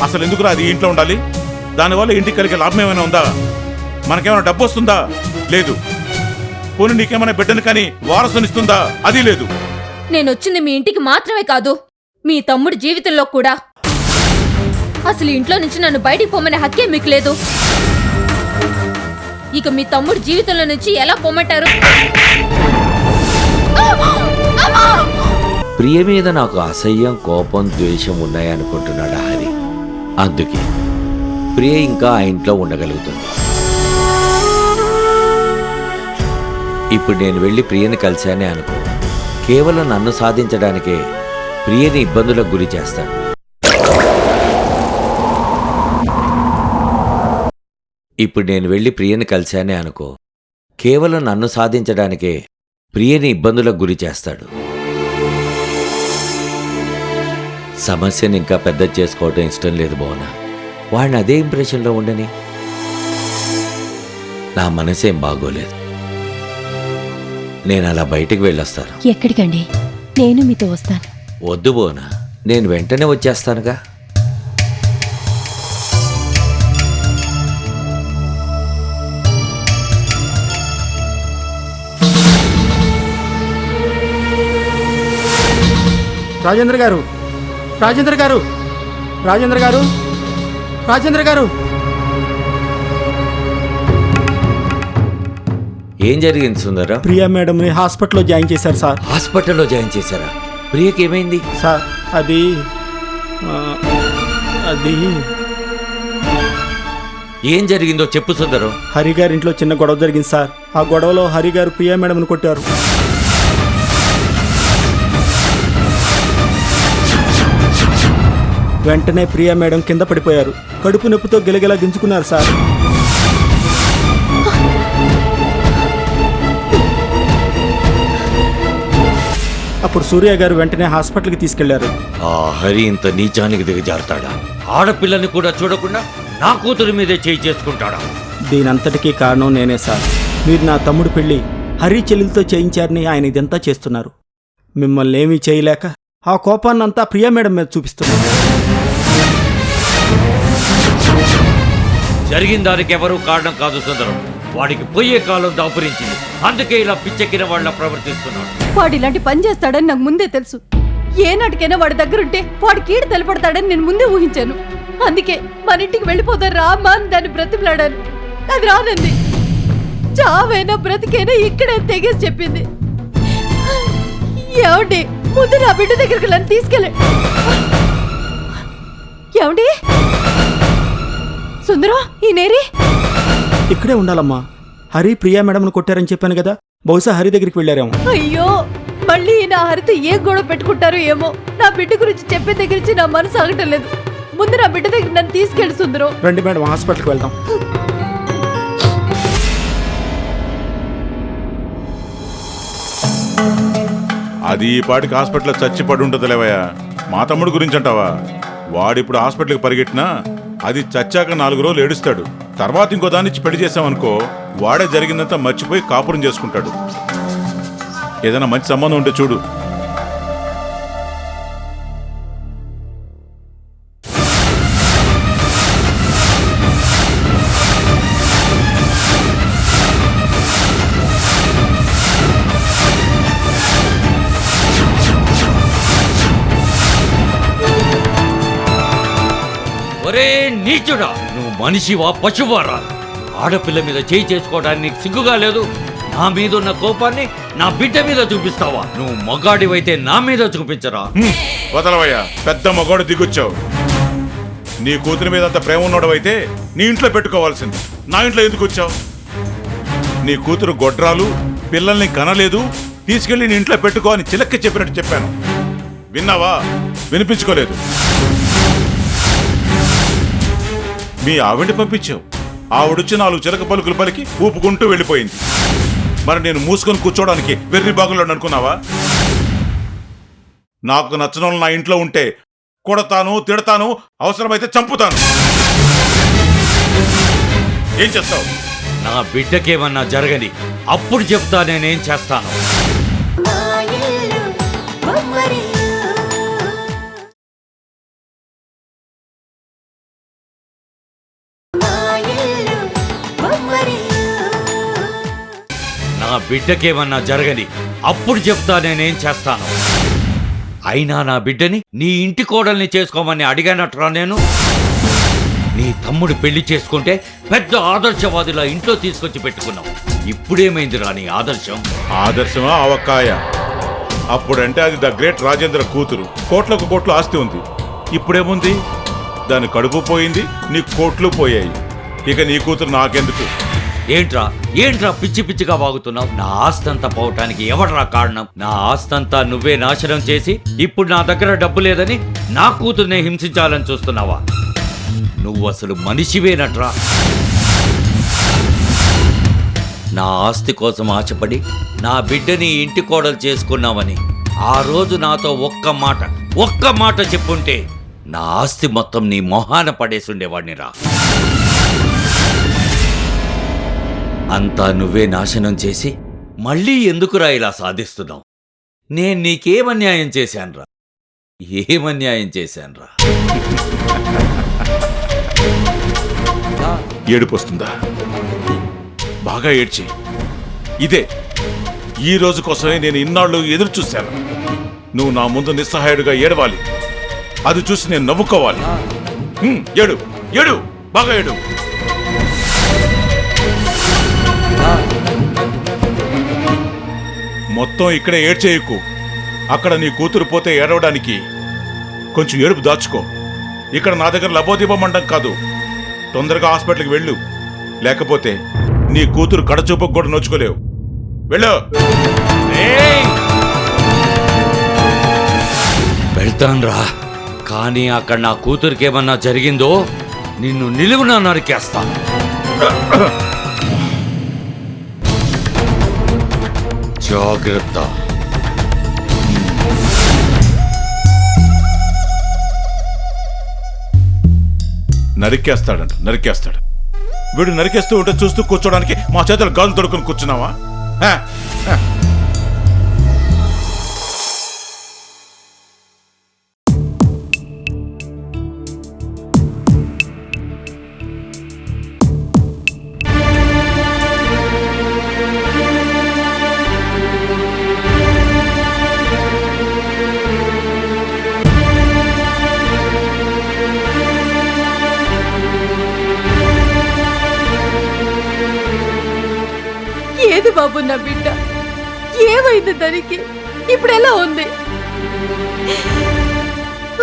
అసలు ఎందుకురా అది ఇంట్లో ఉండాలి? దానివల్ల ఇంటికి కలిగే లాభం ఏమైనా ఉందా? మనకేమైనా డబ్బు వస్తుందా? లేదు. పోనీ నీకేమైనా బిడ్డను కానీ వారసునిస్తుందా? అది లేదు. నేను వచ్చింది మీ ఇంటికి మాత్రమే కాదు, మీ తమ్ముడి జీవితంలో కూడా. అసలు ఇంట్లో నుంచి నన్ను బయటికి పొమ్మనే హక్కే మీకు లేదు. ఇక మీ తమ్ముడి జీవితంలో నుంచి ఎలా పొమ్మంటారు? ప్రియ మీద నాకు అసహ్యం, కోపం, ద్వేషం ఉన్నాయనుకుంటున్నాడు హరి. అందుకే ప్రియ ఇంకా ఆ ఇంట్లో ఉండగలుగుతుంది. ఇప్పుడు నేను వెళ్ళి ప్రియని కలిశానే అనుకో, కేవలం నన్ను సాధించడానికే ప్రియని ఇబ్బందులకు గురి చేస్తాను. ఇప్పుడు నేను వెళ్ళి ప్రియని కలిశానే అనుకో, కేవలం నన్ను సాధించడానికే ప్రియని ఇబ్బందులకు గురి చేస్తాడు. సమస్యను ఇంకా పెద్ద చేసుకోవటం ఇష్టం లేదు భువన. వాడిని అదే ఇంప్రెషన్లో ఉండని. నా మనసేం బాగోలేదు. నేను అలా బయటికి వెళ్ళొస్తాను. ఎక్కడికండి? నేను మీతో వస్తాను. వద్దు భువన, నేను వెంటనే వచ్చేస్తానుగా. రాజేంద్ర గారు, రాజేంద్ర గారు, రాజేంద్ర గారు, రాజేంద్ర గారు. ఏం జరిగింది సుందరం? ప్రియా మేడంని హాస్పిటల్లో జాయిన్ చేశారు సార్. హాస్పిటల్లో జాయిన్ చేశారా? ప్రియకి ఏమైంది సార్? అది అది ఏం జరిగిందో చెప్పు సుందరం. హరి గారి ఇంట్లో చిన్న గొడవ జరిగింది సార్. ఆ గొడవలో హరి గారు ప్రియా మేడంని కొట్టారు. వెంటనే ప్రియా మేడం కింద పడిపోయారు. కడుపు నొప్పితో గిలగిలా గింజుకున్నారు సార్. అప్పుడు సూర్య గారు వెంటనే హాస్పిటల్కి తీసుకెళ్లారు. ఆ హరి ఇంత నీచానికి దిగజారుతాడా? ఆడపిల్లని కూడా చూడకుండా నా కూతురి మీదే చేయి చేసుకుంటాడా? దీనంతటికీ కారణం నేనే సార్. మీరు నా తమ్ముడు పెళ్లి హరి చెల్లెలతో చేయించారని ఆయన ఇదంతా చేస్తున్నారు. మిమ్మల్ని ఏమీ చేయలేక ఆ కోపాన్నంతా ప్రియా మేడం మీద చూపిస్తున్నారు. జరిగిన దానికి ఎవరూ కారణం కాదు సుందరం. వాడికి పోయే కాలం దాపురించింది. అందుకే ఇలా పిచ్చెక్కిన వాళ్ళ ప్రవర్తిస్తున్నాడు. వాడు ఇలాంటి పని చేస్తాడని నాకు ముందే తెలుసు. ఏనాటికైనా వాడి దగ్గరుంటే వాడి కీడు తెలపడతాడని నేను ముందే ఊహించాను. అందుకే మన ఇంటికి వెళ్ళిపోతారు రామ్మా అని దాన్ని బ్రతిమలాడాను. అది రానంది. చావైనా బ్రతికైనా ఇక్కడే తెగేసి చెప్పింది. ఏమండి, ముందు నా బిడ్డ దగ్గరికి నన్ను తీసుకెళ్ళ. ఏమండి సుందరం, ఈ నేరి ఇక్కడే ఉండాలమ్మా. హరి ప్రియా మేడంను కొట్టారని చెప్పాను కదా, బహుశా హరి దగ్గరికి వెళ్ళారేమో. అయ్యో, మళ్ళీ నా హరితో ఏ గొడవ పెట్టుకుంటారో ఏమో. నా బిడ్డ గురించి చెప్పే దగ్గర నుంచి నా మనసు ఆగటం లేదు. ముందు నా బిడ్డ దగ్గర నన్ను తీసుకెళ్ళి సుందరం. రండి మేడం, హాస్పిటల్కి వెళ్దాం. అది ఈ పాటికి హాస్పిటల్లో చచ్చిపడి ఉంటుంది లేవయ్యా. మా తమ్ముడు గురించి అంటావా? వాడిప్పుడు హాస్పిటల్కి పరిగెట్టినా అది చచ్చాక 4 రోజులు ఏడుస్తాడు. తర్వాత ఇంకో దాన్ని ఇచ్చి పెళ్లి చేసామనుకో, వాడే జరిగిందంతా మర్చిపోయి కాపురం చేసుకుంటాడు. ఏదైనా మంచి సంబంధం ఉంటే చూడు. ఒరే నీచుడా, నువ్వు మనిషివా పశువారా? ఆడపిల్ల మీద చేయి చేసుకోవడానికి నీకు సిగ్గుగా లేదు? నా మీద ఉన్న కోపాన్ని నా బిడ్డ మీద చూపిస్తావా? నువ్వు మగాడివైతే నా మీద చూపించరా? వదలవయ్యా, పెద్ద మగోడు దిగొచ్చావు. నీ కూతురి మీద అంత ప్రేమ ఉన్నోడవైతే నీ ఇంట్లో పెట్టుకోవాల్సింది. నా ఇంట్లో ఎందుకు వచ్చావు? నీ కూతురు గొడ్రాలు, పిల్లల్ని కనలేదు, తీసుకెళ్లి నీ ఇంట్లో పెట్టుకో అని చిలక్క చెప్పినట్టు చెప్పాను. విన్నావా? వినిపించుకోలేదు. మీ ఆవిడ్ని పంపించావు. ఆవిడొచ్చి 4 చిలక పలుకులు పలికి ఊపుకుంటూ వెళ్ళిపోయింది. మరి నేను మూసుకొని కూర్చోడానికి వెర్రి బాగులో అనుకున్నావా? నాకు నచ్చిన నా ఇంట్లో ఉంటే కొడతాను, తిడతాను, అవసరమైతే చంపుతాను. ఏం చేస్తావు? నా బిడ్డకేమన్నా జరగని అప్పుడు చెప్తా నేనేం చేస్తాను. నా బిడ్డకేమన్నా జరగని అప్పుడు చెప్తా నేనేం చేస్తాను. అయినా నా బిడ్డని నీ ఇంటి కోడల్ని చేసుకోమని అడిగానట్రా నేను? నీ తమ్ముడు పెళ్లి చేసుకుంటే పెద్ద ఆదర్శవాదిలా ఇంట్లో తీసుకొచ్చి పెట్టుకున్నావు. ఇప్పుడేమైందిరా నీ ఆదర్శం? ఆదర్శమా అవకాయ? అప్పుడంటే అది ద గ్రేట్ రాజేంద్ర కూతురు, కోట్లకు కోట్లు ఆస్తి ఉంది. ఇప్పుడేముంది? దాని కడుపు పోయింది, నీ కోట్లు పోయాయి. ఇక నీ కూతురు నాకెందుకు? ఏంట్రా పిచ్చి పిచ్చిగా వాగుతున్నావు? నా ఆస్తంతా పోవటానికి ఎవడ్రా కారణం? నా ఆస్తంతా నువ్వే నాశనం చేసి ఇప్పుడు నా దగ్గర డబ్బు లేదని నా కూతుర్నే హింసించాలని చూస్తున్నావా? నువ్వు అసలు మనిషివేనట్రా? నా ఆస్తి కోసం ఆశపడి నా బిడ్డని ఇంటి కోడలు చేసుకున్నావని ఆ రోజు నాతో ఒక్క మాట చెప్పుంటే నా ఆస్తి మొత్తం నీ మొహాన పడేసుండేవాడిని రా. అంతా నువ్వే నాశనం చేసి మళ్ళీ ఎందుకురా ఇలా సాధిస్తున్నావు? నేను నీకేమన్యాయం చేశానురా? ఏమన్యాయం చేశానురా? ఏడుపు వస్తుందా? బాగా ఏడ్చి. ఇదే ఈ రోజు కోసమే నేను ఇన్నాళ్ళు ఎదురు చూశాను. నువ్వు నా ముందు నిస్సహాయుడుగా ఏడవాలి, అది చూసి నేను నవ్వుకోవాలి. ఏడు ఏడు, బాగా ఏడు. మొత్తం ఇక్కడే ఏడ్చేయకు. అక్కడ నీ కూతురు పోతే ఏడవడానికి కొంచెం ఏడుపు దాచుకో. ఇక్కడ నా దగ్గర లబోదీపమండం కాదు. తొందరగా హాస్పిటల్కి వెళ్ళు, లేకపోతే నీ కూతురు కడచూపుకు కూడా నోచుకోలేవు. వెళ్ళు. వెళ్తాన్రా, కానీ అక్కడ నా కూతురికేమన్నా జరిగిందో నిన్ను నిలువున నరికేస్తాను. జాగ్రత్త. నరికేస్తాడు. వీడు నరికేస్తూ ఉంటే చూస్తూ కూర్చోడానికి మా చేతులు గాజులు తొడుక్కుని కూర్చున్నావా? ఏది బాబు నా బిడ్డ? ఏమైంది దానికి? ఇప్పుడు ఎలా ఉంది?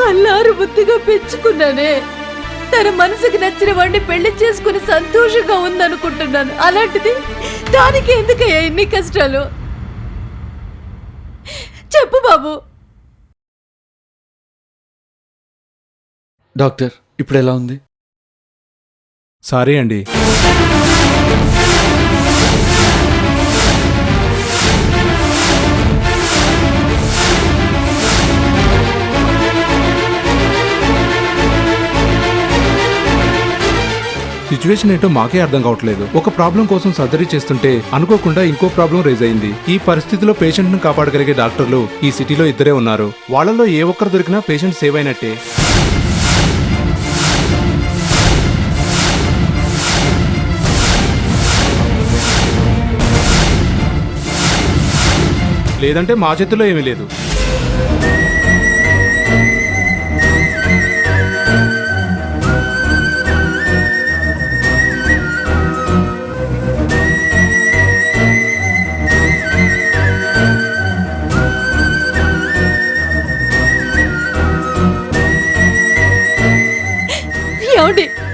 అల్లారు ముద్దుగా పెంచుకున్నానే. తన మనసుకి నచ్చిన వాడిని పెళ్లి చేసుకుని సంతోషంగా ఉందనుకుంటున్నాను. అలాంటిది దానికి ఎందుకయ్యా ఇన్ని కష్టాలు? చెప్పు బాబు. డాక్టర్, ఇప్పుడు ఎలా ఉంది? సారీ అండి. సిచ్యువేషన్ ఏంటో మాకే అర్థం కావట్లేదు. ఒక ప్రాబ్లం కోసం సర్జరీ చేస్తుంటే అనుకోకుండా ఇంకో ప్రాబ్లం రేజ్ అయింది. ఈ పరిస్థితిలో పేషెంట్ ను కాపాడగలిగే డాక్టర్లు ఈ సిటీలో ఇద్దరే ఉన్నారు. వాళ్ళలో ఏ ఒక్కరు దొరికినా పేషెంట్ సేవ్ అయినట్టే. లేదంటే మా చేతిలో ఏమీ లేదు.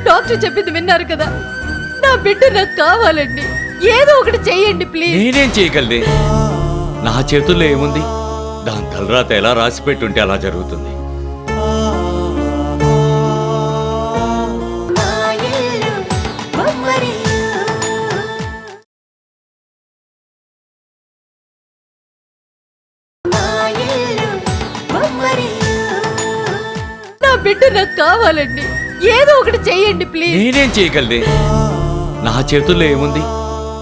డాక్టర్ చెప్పింది విన్నారు కదా? నా బిడ్డ నాకు కావాలండి. ఏదో ఒకటి చెయ్యండి ప్లీజ్. నేనేం చేయగలనే? నా చేతుల్లో ఏముంది? దాని తలరాత ఎలా రాసి పెట్టుంటే అలా జరుగుతుంది. నా బిడ్డ నాకు కావాలండి. ఏదో ఒకటి చెయ్యండి ప్లీజ్. నేనేం చేయగలనే? నా చేతుల్లో ఏముంది?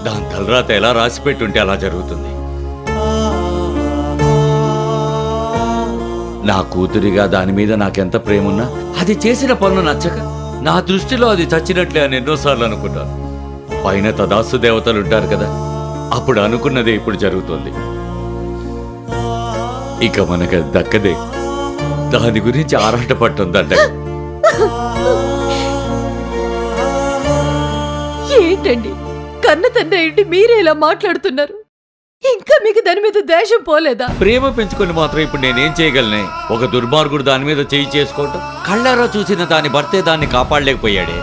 దాని తలరాత ఎలా రాసి పెట్టుంటే అలా జరుగుతుంది. నా కూతురిగా దాని మీద నాకెంత ప్రేమున్నా అది చేసిన పనులు నచ్చక నా దృష్టిలో అది చచ్చినట్లే అని ఎన్నోసార్లు అనుకున్నాను. పైన తదాస్తు దేవతలు ఉంటారు కదా, అప్పుడు అనుకున్నదే ఇప్పుడు జరుగుతుంది. ఇక మనకు అది దక్కదే. దాని గురించి ఆరాటపడటం దండగ. ఏంటండి కన్న తండ్రి ఏంటి మీరే ఇలా మాట్లాడుతున్నారు? ఇంకా మీకు దాని మీద ద్వేషం పోలేదా? ప్రేమ పెంచుకొని మాత్రం ఇప్పుడు నేనేం చేయగలనే? ఒక దుర్మార్గుడు దాని మీద చేయి చేసుకోవటం, కళ్ళారా చూసిన దాని భర్తే దాన్ని కాపాడలేకపోయాడే.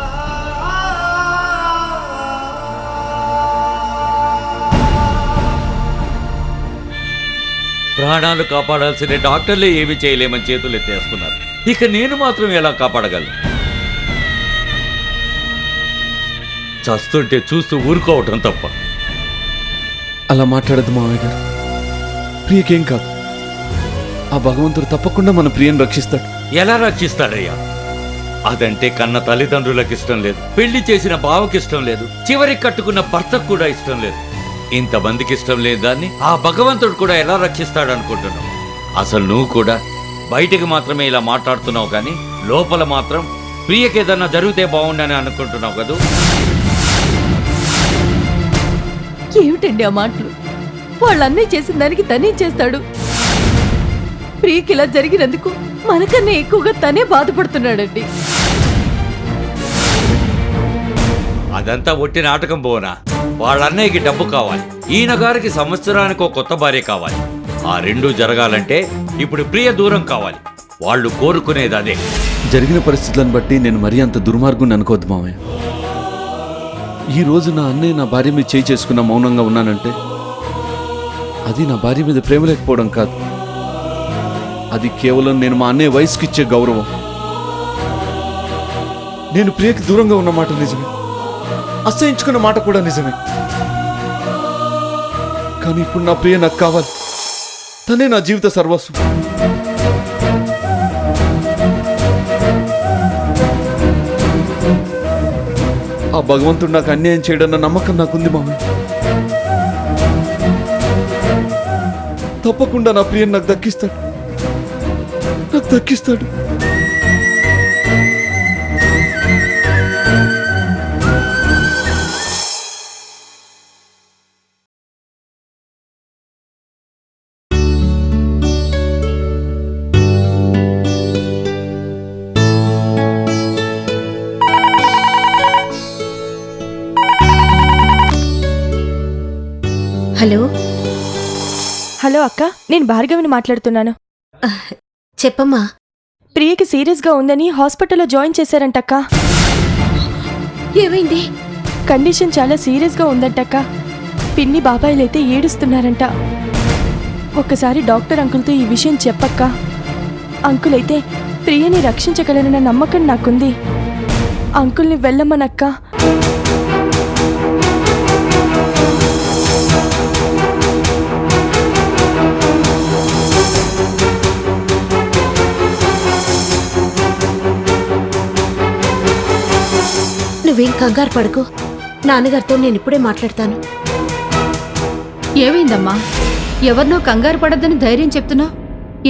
ప్రాణాలు కాపాడాల్సిన డాక్టర్లే ఏమీ చేయలేమని చేతులు ఎత్తేస్తున్నారు. ఇక నేను మాత్రం ఎలా కాపాడగలను? చస్తుంటే చూస్తూ ఊరుకోవటం తప్ప. అలా మాట్లాడద్దు మావయ్య గారు. ప్రియకేం కాదు. ఆ భగవంతుడు తప్పకుండా మన ప్రియను రక్షిస్తాడు. ఎలా రక్షిస్తాడయ్యా? అదంటే కన్న తల్లిదండ్రులకు ఇష్టం లేదు, పెళ్లి చేసిన బావకి ఇష్టం లేదు, చివరికి కట్టుకున్న భర్తకు కూడా ఇష్టం లేదు. ఇంతమందికి ఇష్టం లేదు దాన్ని ఆ భగవంతుడు కూడా ఎలా రక్షిస్తాడు అనుకుంటున్నావు? అసలు నువ్వు కూడా బయటికి మాత్రమే ఇలా మాట్లాడుతున్నావు, కానీ లోపల మాత్రం ప్రియకి ఏదన్నా జరిగితే బాగుండని అనుకుంటున్నావు కదూ? ఏమిటండి ఆ మాటలు? వాళ్ళన్నీ చేసిన దానికి తనేం చేస్తాడు? ప్రియకి ఇలా జరిగినందుకు మనకన్నా ఎక్కువగా తనే బాధపడుతున్నాడండి. అదంతా ఒట్టి నాటకం పోనా? వాళ్ళ అన్నయ్యకి డబ్బు కావాలి, ఈయన గారికి సంవత్సరానికి ఒక కొత్త భార్య కావాలి. ఆ రెండూ జరగాలంటే ఇప్పుడు ప్రియ దూరం కావాలి. వాళ్ళు కోరుకునేది అదే. జరిగిన పరిస్థితులను బట్టి నేను మరీ అంత దుర్మార్గుని అనుకోవద్దు మావయ్య. ఈ రోజు నా అన్నయ్య నా భార్య మీద చేయి చేసుకున్న మౌనంగా ఉన్నానంటే అది నా భార్య మీద ప్రేమ లేకపోవడం కాదు. అది కేవలం నేను మా అన్నయ్య వయసుకి ఇచ్చే గౌరవం. నేను ప్రియకి దూరంగా ఉన్న మాట నిజమే, అసహించుకున్న మాట కూడా నిజమే. కానీ ఇప్పుడు నా ప్రియ నాకు కావాలి. తనే నా జీవిత సర్వస్వం. ఆ భగవంతుడు నాకు అన్యాయం చేయడన్న నమ్మకం నాకుంది మామయ్య. తప్పకుండా నా ప్రియను నాకు దక్కిస్తాడు. హలో హలో అక్క, నేను భార్గవిని మాట్లాడుతున్నాను. చెప్పమ్మా. ప్రియకి సీరియస్గా ఉందని హాస్పిటల్లో జాయిన్ చేశారంటక్క. ఏమైంది? కండిషన్ చాలా సీరియస్గా ఉందంటక్క. పిన్ని బాబాయిలైతే ఏడుస్తున్నారంట. ఒక్కసారి డాక్టర్ అంకుల్తో ఈ విషయం చెప్పక్క. అంకుల్ అయితే ప్రియని రక్షించగలనన్న నమ్మకం నాకుంది. అంకుల్ని వెళ్ళమనక్క. నువ్వేం కంగారు పడుకో. నాన్నగారితో నేను ఇప్పుడే మాట్లాడతాను. ఏమైందమ్మా? ఎవరినో కంగారు పడద్దని ధైర్యం చెప్తున్నావు.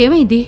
ఏమైంది?